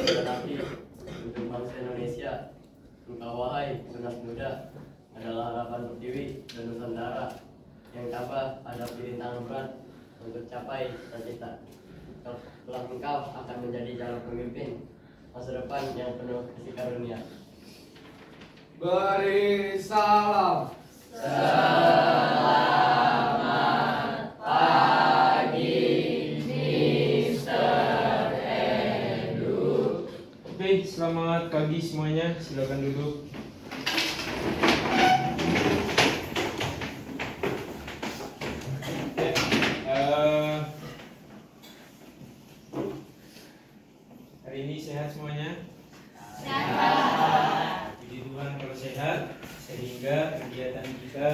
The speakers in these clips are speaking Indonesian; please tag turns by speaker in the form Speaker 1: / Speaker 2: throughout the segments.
Speaker 1: Tetapi untuk bangsa Indonesia, engkau wahai tunas muda adalah harapan Pertiwi dan Nusantara yang tabah hadapi rintangan berat untuk capai cita-cita. Kelak engkau akan menjadi calon pemimpin masa depan yang penuh kasih karunia.
Speaker 2: Beri salam.
Speaker 3: Selamat pagi, Mr. Edu.
Speaker 4: Oke, selamat pagi semuanya. Silakan duduk. Hari ini sehat semuanya?
Speaker 3: Sehat.
Speaker 4: Puji Tuhan kalau sehat, sehingga kegiatan kita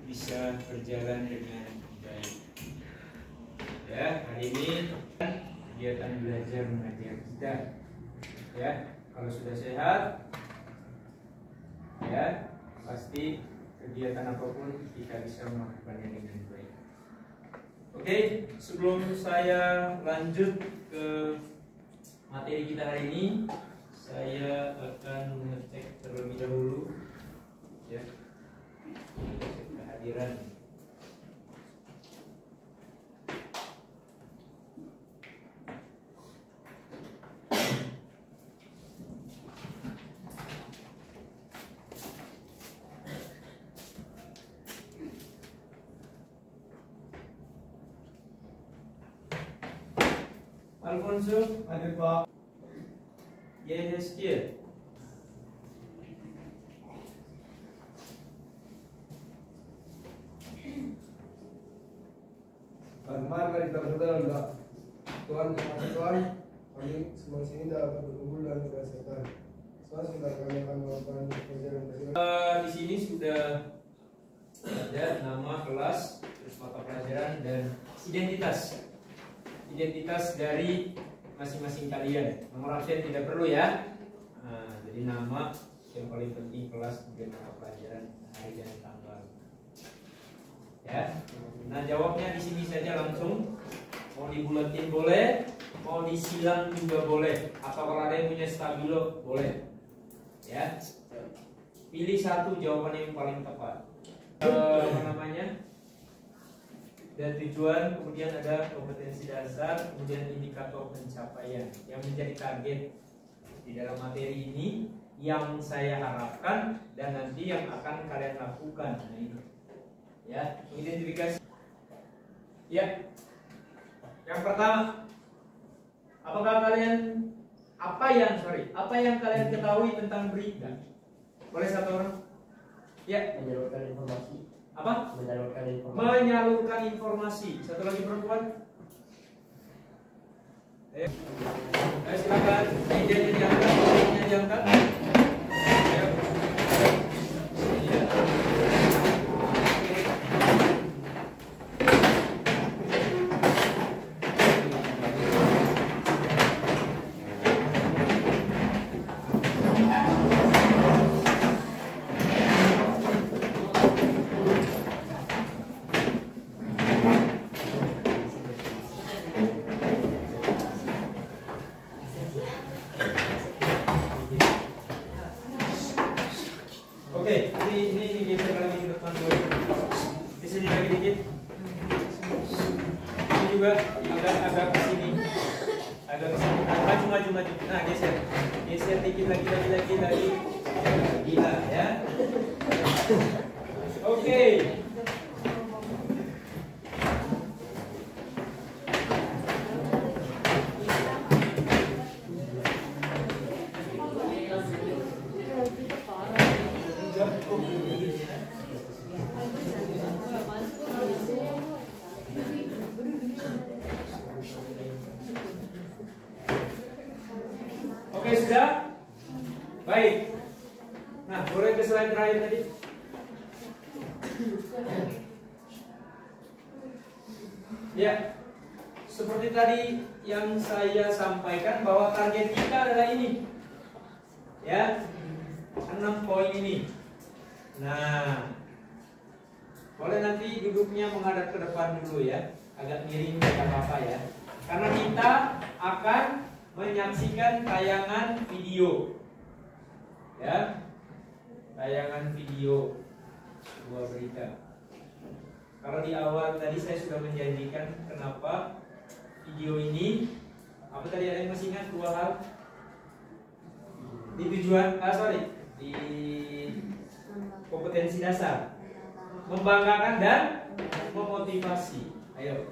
Speaker 4: bisa berjalan dengan baik. Ya, hari ini kegiatan belajar mengajar kita. Ya, kalau sudah sehat, ya pasti kegiatan apapun kita bisa melakukannya dengan baik. Oke, sebelum saya lanjut ke materi kita hari ini, saya akan mengecek terlebih dahulu ya kehadiran. Alfonso,
Speaker 2: Ada Pak.
Speaker 4: yes, here.
Speaker 2: Mari kita berdoa enggak. Tuhan, terima kasih Tuhan. Kami semua sini dapat berkumpul dan berdasarkan. Sebentar kami akan melakukan pelajaran.
Speaker 4: Di sini sudah ada nama kelas, terus mata pelajaran dan identitas. Identitas dari masing-masing kalian. Nomor absen tidak perlu ya. Nah, jadi nama yang paling penting kelas, kemudian mata pelajaran, hari dan tanggal. Ya. Nah, jawabnya di sini saja langsung. Mau dibulatin boleh, mau disilang juga boleh. Atau kalau ada yang punya stabilo boleh. Ya. Pilih satu jawaban yang paling tepat. Apa namanya? Dan tujuan, kemudian ada kompetensi dasar, kemudian indikator pencapaian yang menjadi target di dalam materi ini yang saya harapkan dan nanti yang akan kalian lakukan. Nah, ini ya, identifikasi. Ya, yang pertama, apa yang kalian ketahui tentang berita? Boleh satu orang? Ya.
Speaker 1: Menyalurkan informasi.
Speaker 4: Apa?
Speaker 1: Menyalurkan informasi.
Speaker 4: Menyalurkan informasi. Satu lagi perempuan. Ayo, silakan. Mejanya diangkat, mejanya diangkat. Ayo. Iya. Oke, ini geser lagi ke depan dulu. Di sini lagi dikit. Ini juga agak ke sini. Agak ke sini. Maju. Nah, geser. Geser dikit lagi. Gila ya. Oke. Oke, sudah? Baik. Nah, boleh ke slide terakhir tadi. Ya, seperti tadi yang saya sampaikan bahwa target kita adalah ini. Ya, 6 poin ini. Nah, boleh nanti duduknya menghadap ke depan dulu ya. Agak miring, tidak apa-apa ya. Karena kita akan menyaksikan tayangan video. Ya. Tayangan video sebuah berita. Kalau di awal tadi saya sudah menjanjikan kenapa video ini, apa tadi ada yang masih ingat dua hal? Di tujuan, di kompetensi dasar, membanggakan dan memotivasi. Ayo,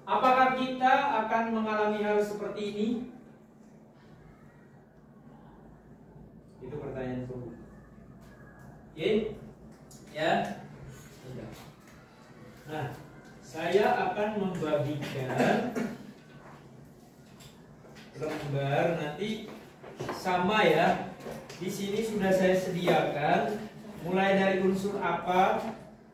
Speaker 4: apakah kita akan mengalami hal seperti ini? Itu pertanyaan tuh. Oke, ya. Nah, saya akan membagikan lembar nanti sama ya. Di sini sudah saya sediakan mulai dari unsur apa,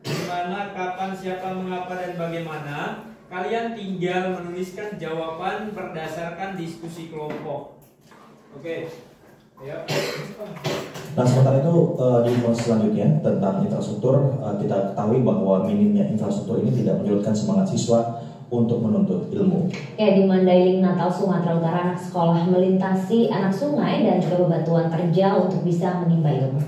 Speaker 4: di mana, kapan, siapa, mengapa, dan bagaimana. Kalian tinggal menuliskan jawaban berdasarkan diskusi kelompok. Oke. Ya.
Speaker 5: Nah, sementara itu di informasi selanjutnya tentang infrastruktur, kita ketahui bahwa minimnya infrastruktur ini tidak menyurutkan semangat siswa untuk menuntut ilmu.
Speaker 6: Di Mandailing, Natal, Sumatera Utara, anak sekolah melintasi anak sungai dan juga bebatuan terjal untuk bisa menimba ilmu.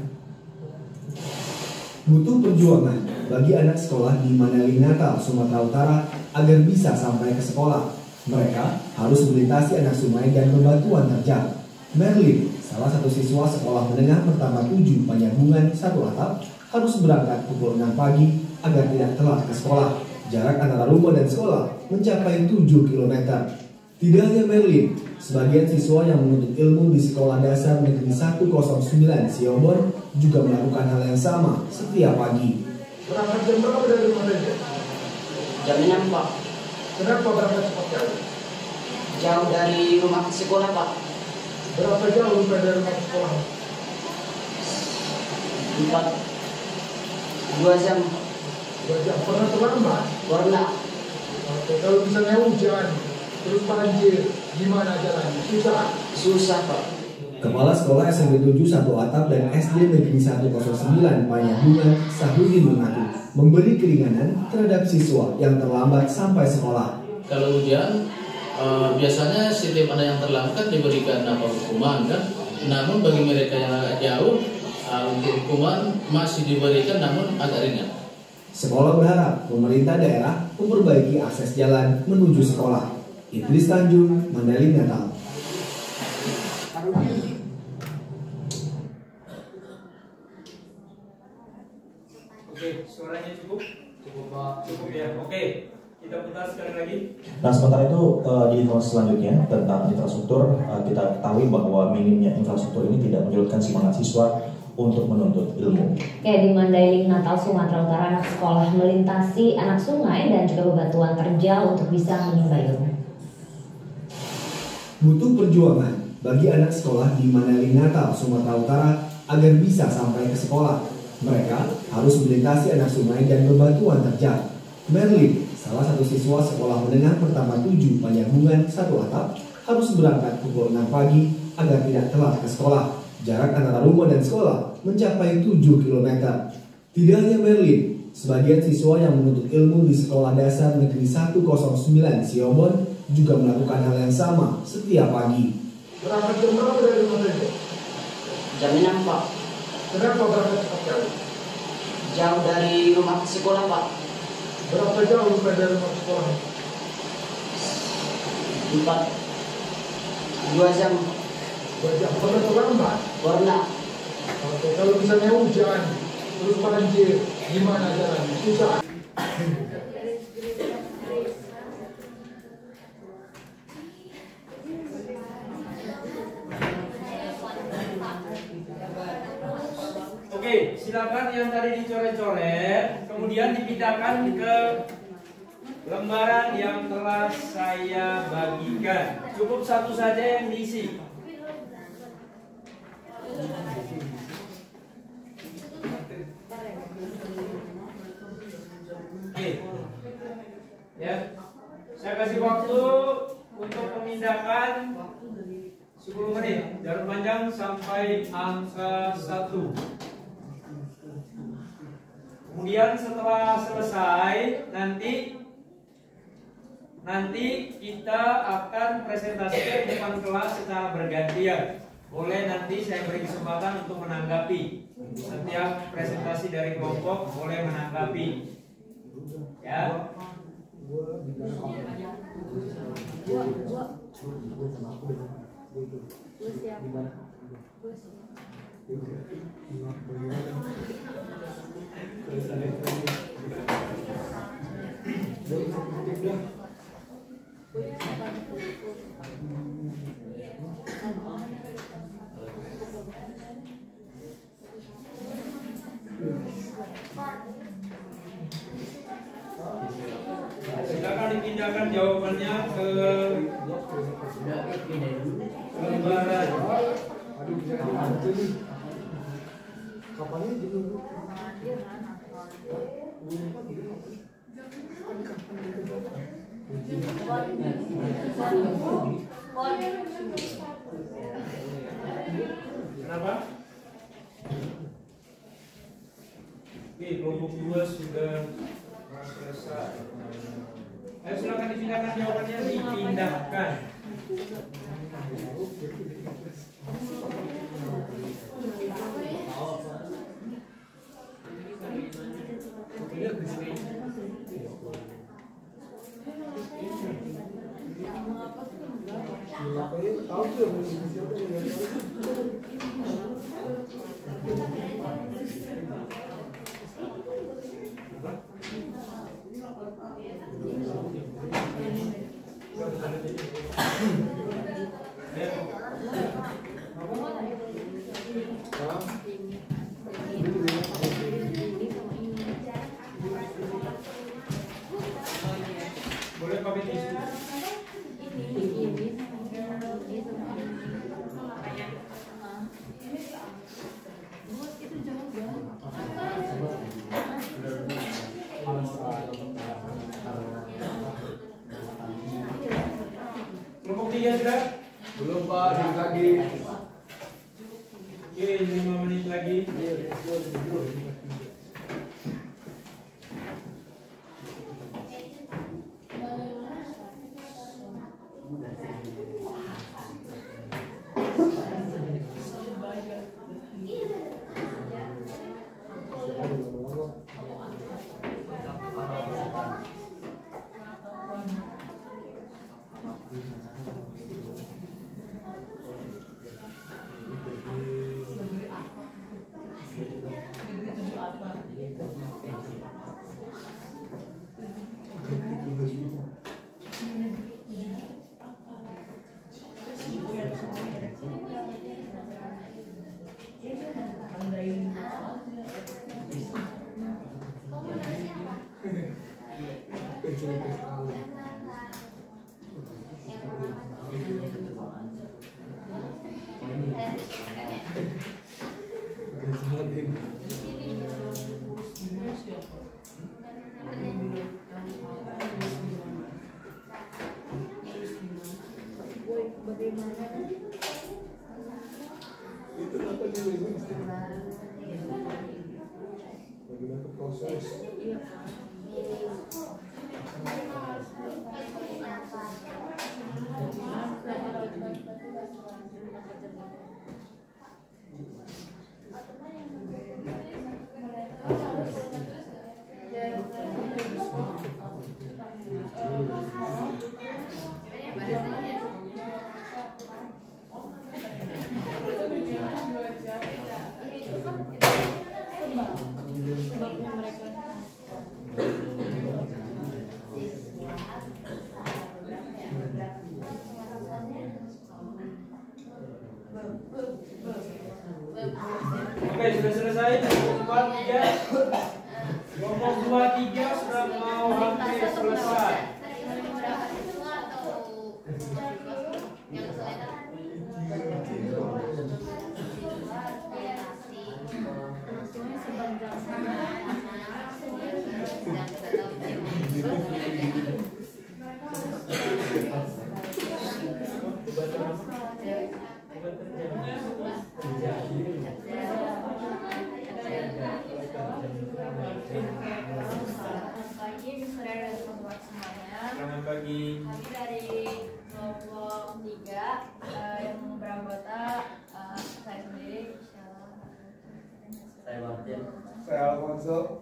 Speaker 7: Butuh perjuangan bagi anak sekolah di Mandailing, Natal, Sumatera Utara agar bisa sampai ke sekolah. Mereka harus melintasi anak sungai dan bebatuan terjal. Merlin, salah satu siswa sekolah menengah pertama 7 Panyabungan 1 Atap, harus berangkat pukul 6 pagi agar tidak telat ke sekolah. Jarak antara rumah dan sekolah mencapai 7 km. Tidak hanya Merlin, sebagian siswa yang menuntut ilmu di Sekolah Dasar Negeri 109 Siobon juga melakukan hal yang sama setiap pagi.
Speaker 2: Berangkat jam berapa dari rumah saja?
Speaker 8: Jam 6, Pak.
Speaker 2: Kenapa berangkat cepat kali?
Speaker 8: Jauh dari rumah ke sekolah, Pak.
Speaker 2: Berapa jauh sampai dari rumah ke sekolah?
Speaker 8: 2 jam.
Speaker 2: 2 jam. Pernah terlambat?
Speaker 8: Pernah.
Speaker 2: Oke, kalau misalnya hujan, terus banjir, gimana jalannya?
Speaker 8: Susah, Pak.
Speaker 7: Kepala Sekolah SMP 7 1 Atap dan SD Negeri 109 Panyabungan Sahrudin mengaku memberi keringanan terhadap siswa yang terlambat sampai sekolah.
Speaker 9: Kalau hujan, biasanya setiap ada yang terlambat diberikan hukuman kan. Namun bagi mereka yang agak jauh, untuk hukuman masih diberikan namun agak ringan.
Speaker 7: Sekolah berharap pemerintah daerah memperbaiki akses jalan menuju sekolah. Idris Tanjung, Mandailing, Natal.
Speaker 4: Oke, suaranya cukup? Cukup, Pak. Cukup ya. Oke, kita putar sekali lagi.
Speaker 5: Nah, sementara itu di informasi selanjutnya tentang infrastruktur, kita ketahui bahwa minimnya infrastruktur ini tidak menyurutkan semangat siswa untuk menuntut ilmu.
Speaker 6: Di Mandailing, Natal, Sumatera Utara, anak sekolah melintasi anak sungai dan juga bebatuan terjal untuk bisa menimba ilmu.
Speaker 7: Butuh perjuangan bagi anak sekolah di Mandailing, Natal, Sumatera Utara agar bisa sampai ke sekolah. Mereka harus melintasi anak sungai dan bebatuan terjal. Merlin, salah satu siswa sekolah menengah pertama 7 Panyabungan 1 Atap, harus berangkat pukul 6 pagi agar tidak telat ke sekolah. Jarak antara rumah dan sekolah mencapai 7 km. Tidak hanya Merlin, sebagian siswa yang menuntut ilmu di Sekolah Dasar Negeri 109 Siobon juga melakukan hal yang sama setiap pagi.
Speaker 2: Berangkat jam berapa dari rumah saja?
Speaker 8: Jam 6, Pak.
Speaker 2: Kenapa berangkat cepat kali?
Speaker 8: Jauh dari rumah ke sekolah, Pak.
Speaker 2: Berapa jauh sampai dari rumah ke sekolah?
Speaker 8: 2 jam.
Speaker 2: 2 jam. Pernah terlambat?
Speaker 8: Pernah.
Speaker 2: Oke, kalau misalnya hujan, terus banjir, gimana jalannya? Susah.
Speaker 4: Oke, silakan yang tadi dicoret-coret, kemudian dipindahkan ke lembaran yang telah saya bagikan. Cukup satu saja yang diisi. Oke, ya, saya kasih waktu untuk memindahkan 10 menit, jarum panjang sampai angka 1. Kemudian setelah selesai, nanti Nanti kita akan presentasikan depan kelas secara bergantian. Boleh nanti saya beri kesempatan untuk menanggapi. Setiap presentasi dari kelompok boleh menanggapi. Ya. Silakan dipindahkan jawabannya ke lembaran. Kenapa? Oke, kelompok 2 sudah selesai. Ayo silakan dipindahkan jawabannya, dipindahkan. Boleh pamit isu. Kelompok 3 sudah?
Speaker 2: Belum Pak, dikit lagi.
Speaker 4: Oke, 5 menit lagi. pagi.
Speaker 3: Kami dari kelompok 3 yang beranggota saya sendiri,
Speaker 1: Saya Martin.
Speaker 2: Saya Alfonso.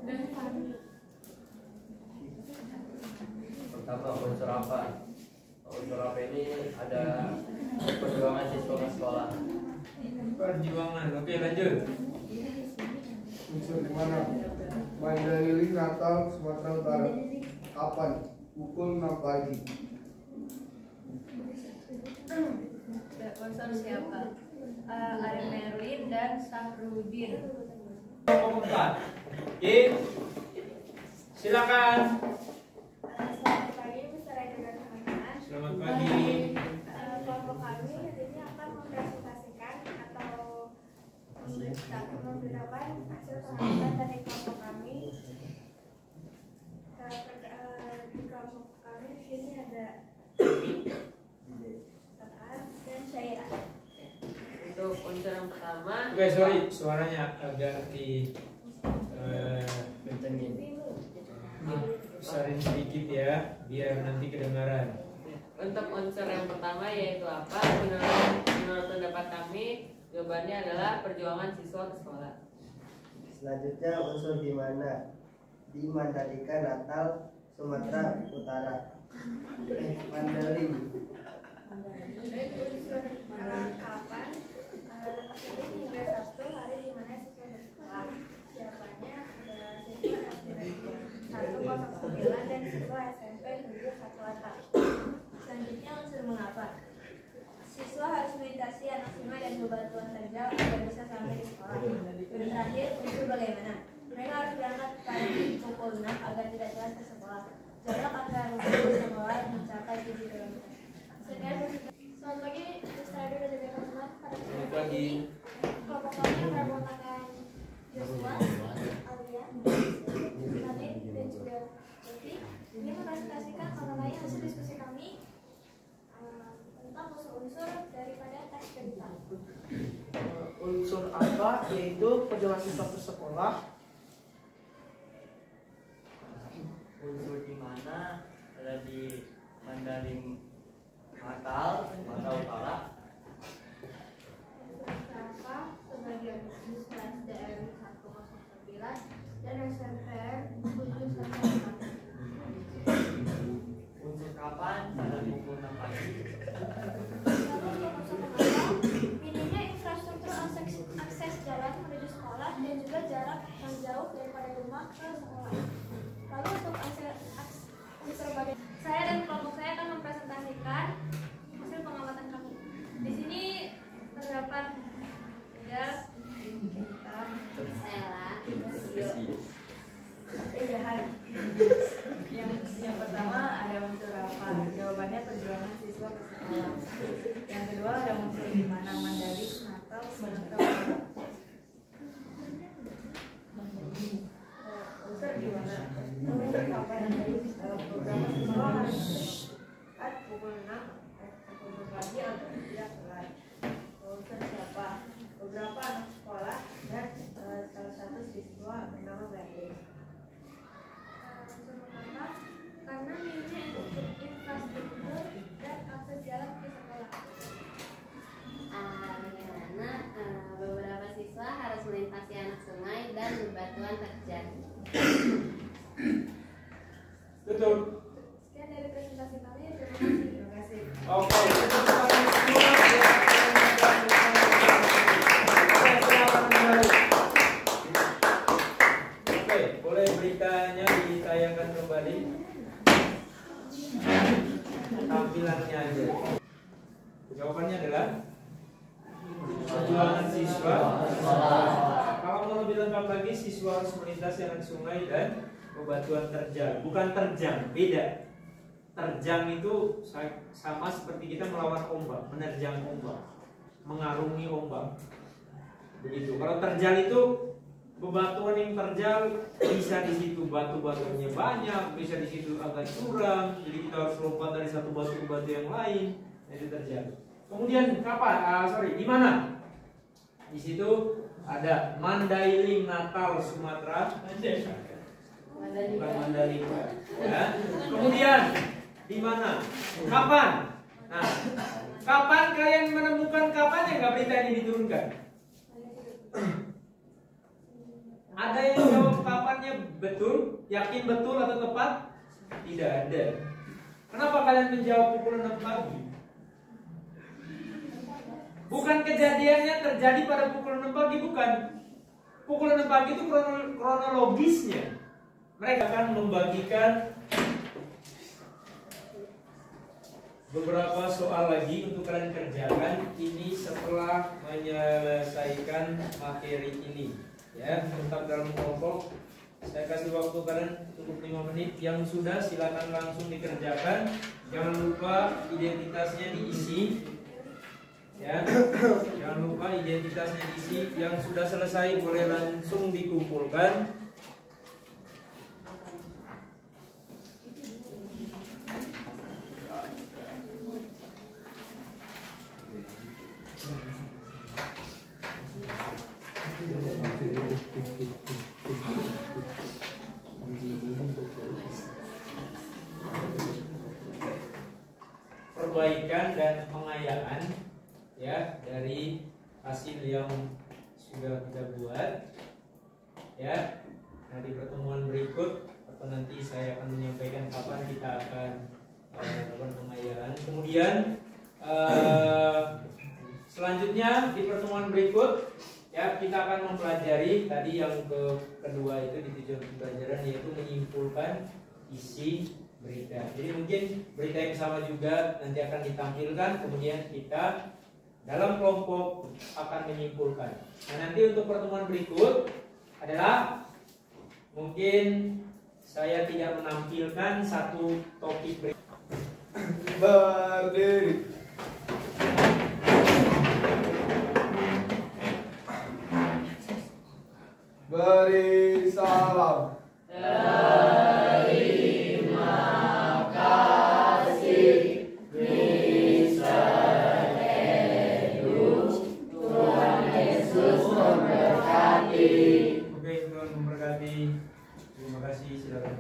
Speaker 1: Pertama, unsur apa? Unsur apa ini ada perjuangan siswa ke sekolah.
Speaker 4: Perjuangan. Oke, lanjut.
Speaker 2: Unsur di mana? Mandailing Natal Sumatera Utara. Kapan? Pukul 6 pagi.
Speaker 3: unsur siapa? Ada Merlin dan Sahrudin.
Speaker 4: Kelompok 4. Oke. Silakan.
Speaker 10: Selamat pagi, Mr. Edi dan teman-teman.
Speaker 4: Selamat pagi.
Speaker 10: Kelompok kami hari ini akan mempresentasikan atau memberitakan hasil pengamatan dari kelompok kami. Di kelompok kami di sini ada dan Syaira.
Speaker 8: Untuk unsur yang pertama,
Speaker 4: Oke, sorry, suaranya agak
Speaker 1: Kencengin.
Speaker 4: besarin sedikit ya, biar nanti kedengaran.
Speaker 8: untuk unsur yang pertama yaitu apa? Menurut pendapat kami, jawabannya adalah perjuangan siswa ke sekolah.
Speaker 11: Selanjutnya unsur di mana? Di Mandalika Natal Sumatera Utara. Mandaling.
Speaker 10: Unsur kapan? Ini hingga Sabtu hari di mana siswa bersekolah. Siapanya adalah siswa SD 109 dan siswa SMP 718. Selanjutnya unsur mengapa? Siswa harus melintasi anak sungai dan bebatuan terjal agar bisa sampai di sekolah. Dan terakhir unsur bagaimana? Mereka harus berangkat pagi pukul 6 agar tidak telat ke sekolah. Jarak antara rumah ke sekolah mencapai 7 km. Selamat pagi, Mr. Adi dan juga teman-teman.
Speaker 4: Selamat pagi.
Speaker 10: Kelompok kami yang beranggotakan Joshua, Alia, Nadine, dan juga Devi ini mempresentasikan mengenai hasil diskusi kami tentang unsur-unsur daripada teks cerita.
Speaker 12: Unsur apa? Yaitu perjuangan siswa ke sekolah.
Speaker 1: Unsur di mana? Ada di Mandaling Natal Sumatera Utara.
Speaker 10: Berapa sebagian siswa SDN 109 dan SMP 718.
Speaker 1: Unsur kapan? Pada pukul 6 pagi.
Speaker 10: Minimnya infrastruktur akses jalan menuju sekolah dan juga jarak yang jauh daripada rumah ke sekolah. Lalu untuk unsur bagian saya dan kelompok saya akan mempresentasikan hasil pengamatan kami. Di sini terdapat ya
Speaker 3: Yang pertama ada unsur apa? Jawabannya perjuangan siswa ke sekolah. Yang kedua ada unsur di mana? Mandailing Natal Sumatera Utara. Unsur di mana? Unsur kapan? Program sekolah harus berangkat pukul 6 pagi atau tidak telat. Unsur siapa? Beberapa anak sekolah dan salah satu siswa bernama Berlin.
Speaker 10: unsur pertama karena minimnya infrastruktur dan akses jalan ke sekolah.
Speaker 13: Bagaimana beberapa siswa harus melintasi anak sungai dan bebatuan terjal.
Speaker 4: Betul.
Speaker 10: Sekian dari presentasi kami. Terima kasih.
Speaker 4: Oke. Oke, boleh beritanya ditayangkan kembali. Tampilannya aja. Jawabannya adalah perjuangan siswa. Kalau mau lebih lengkap lagi, siswa harus melintasi anak sungai dan bebatuan terjal. Bukan terjang, beda. Terjang itu sama seperti kita melawan ombak, menerjang ombak, mengarungi ombak. Begitu. Kalau terjal itu bebatuan yang terjal, bisa di situ batu-batunya banyak, bisa di situ agak curam, jadi kita harus lompat dari satu batu ke batu yang lain, itu terjal. Kemudian kapan? Di mana? Di situ ada Mandailing Natal Sumatera. Bukan Mandalika. Ya. Kemudian Di mana? Kapan? Nah, kapan kalian menemukan kapan yang nggak berita ini diturunkan? Ada yang jawab kapannya betul? Yakin betul atau tepat? Tidak ada. Kenapa kalian menjawab pukul 6 pagi? Bukan kejadiannya terjadi pada pukul 6 pagi, bukan. Pukul 6 pagi itu kronologisnya. Mereka akan membagikan beberapa soal lagi untuk kalian kerjakan. Ini setelah menyelesaikan materi ini. Ya, tetap dalam kelompok. Saya kasih waktu kalian cukup 5 menit. Yang sudah silakan langsung dikerjakan. Jangan lupa identitasnya diisi. Ya, jangan lupa identitasnya diisi. Yang sudah selesai boleh langsung dikumpulkan. Perbaikan dan pengayaan ya dari hasil yang sudah kita buat ya. Nanti pertemuan berikut atau nanti saya akan menyampaikan kapan kita akan melakukan pengayaan. Kemudian selanjutnya di pertemuan berikut ya kita akan mempelajari tadi yang kedua itu di tujuan pembelajaran, yaitu menyimpulkan isi berita. Jadi mungkin berita yang sama juga nanti akan ditampilkan, kemudian kita dalam kelompok akan menyimpulkan. Nah, nanti untuk pertemuan berikut adalah mungkin saya tidak menampilkan satu topik berikut.
Speaker 2: Berdiri. Beri salam.
Speaker 14: Terima kasih, Mr. Edu. Tuhan Yesus memberkati.
Speaker 4: Oke, Tuhan memberkati. Terima kasih, silakan.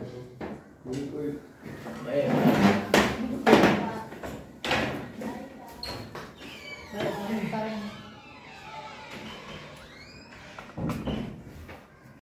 Speaker 1: Baik.